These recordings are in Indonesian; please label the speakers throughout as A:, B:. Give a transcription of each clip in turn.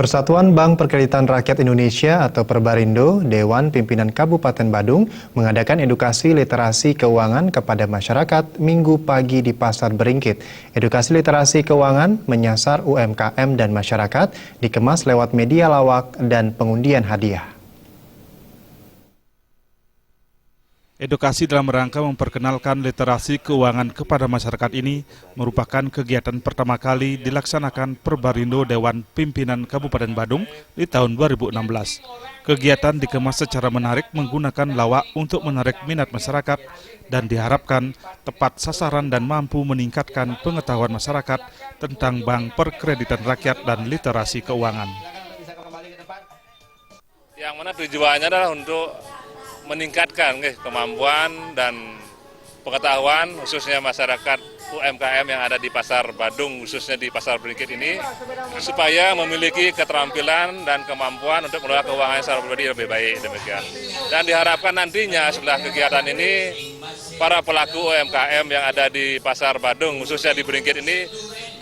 A: Persatuan Bank Perkreditan Rakyat Indonesia atau Perbarindo, Dewan Pimpinan Kabupaten Badung mengadakan edukasi literasi keuangan kepada masyarakat Minggu pagi di Pasar Beringkit. Edukasi literasi keuangan menyasar UMKM dan masyarakat, dikemas lewat media lawak dan pengundian hadiah.
B: Edukasi dalam rangka memperkenalkan literasi keuangan kepada masyarakat ini merupakan kegiatan pertama kali dilaksanakan Perbarindo Dewan Pimpinan Kabupaten Badung di tahun 2016. Kegiatan dikemas secara menarik menggunakan lawak untuk menarik minat masyarakat dan diharapkan tepat sasaran dan mampu meningkatkan pengetahuan masyarakat tentang Bank Perkreditan Rakyat dan literasi keuangan.
C: Yang mana tujuannya adalah untuk meningkatkan kemampuan dan pengetahuan khususnya masyarakat UMKM yang ada di Pasar Badung, khususnya di Pasar Beringkit ini, supaya memiliki keterampilan dan kemampuan untuk mengelola keuangan secara pribadi lebih baik demikian. Dan diharapkan nantinya setelah kegiatan ini, para pelaku UMKM yang ada di Pasar Badung, khususnya di Beringkit ini,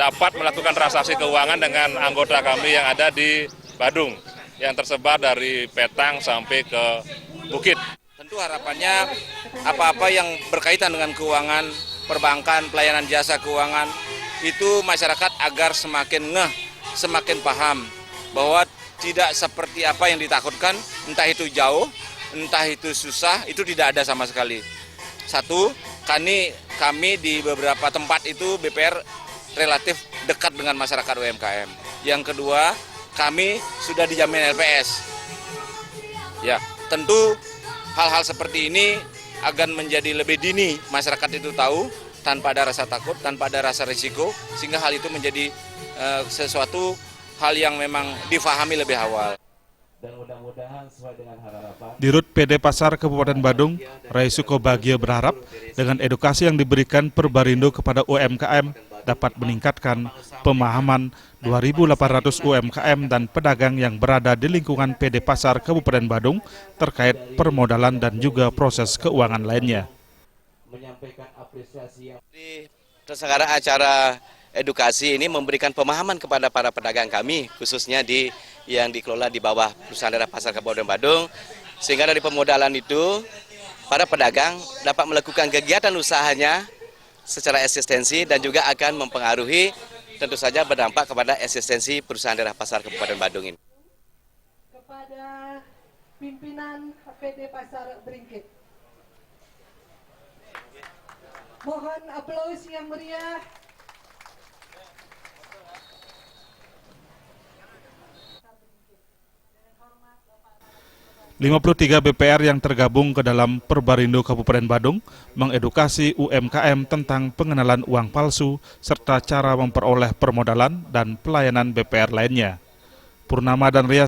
C: dapat melakukan transaksi keuangan dengan anggota kami yang ada di Badung, yang tersebar dari Petang sampai ke Bukit.
D: Tentu harapannya apa-apa yang berkaitan dengan keuangan, perbankan, pelayanan jasa keuangan, itu masyarakat agar semakin semakin paham bahwa tidak seperti apa yang ditakutkan, entah itu jauh, entah itu susah, itu tidak ada sama sekali. Satu, kami di beberapa tempat itu BPR relatif dekat dengan masyarakat UMKM. Yang kedua, kami sudah dijamin LPS. Ya, tentu hal-hal seperti ini akan menjadi lebih dini masyarakat itu tahu tanpa ada rasa takut, tanpa ada rasa risiko, sehingga hal itu menjadi sesuatu hal yang memang difahami lebih awal.
E: Dan mudah-mudahan sesuai dengan harapan.
B: Dirut PD Pasar Kabupaten Badung, Raisuko Bagio berharap dengan edukasi yang diberikan Perbarindo kepada UMKM dapat meningkatkan pemahaman 2.800 UMKM dan pedagang yang berada di lingkungan PD Pasar Kabupaten Badung terkait permodalan dan juga proses keuangan lainnya.
E: Menyampaikan apresiasi yang
D: Di terselenggara acara edukasi ini memberikan pemahaman kepada para pedagang kami, khususnya yang dikelola di bawah perusahaan daerah Pasar Kabupaten Badung, sehingga dari pemodalan itu para pedagang dapat melakukan kegiatan usahanya secara eksistensi dan juga akan mempengaruhi, tentu saja berdampak kepada eksistensi perusahaan daerah Pasar Kabupaten Badung ini.
F: Kepada pimpinan PD Pasar Beringkit, mohon aplaus yang meriah.
B: 53 BPR yang tergabung ke dalam Perbarindo Kabupaten Badung mengedukasi UMKM tentang pengenalan uang palsu serta cara memperoleh permodalan dan pelayanan BPR lainnya. Purnama dan Ria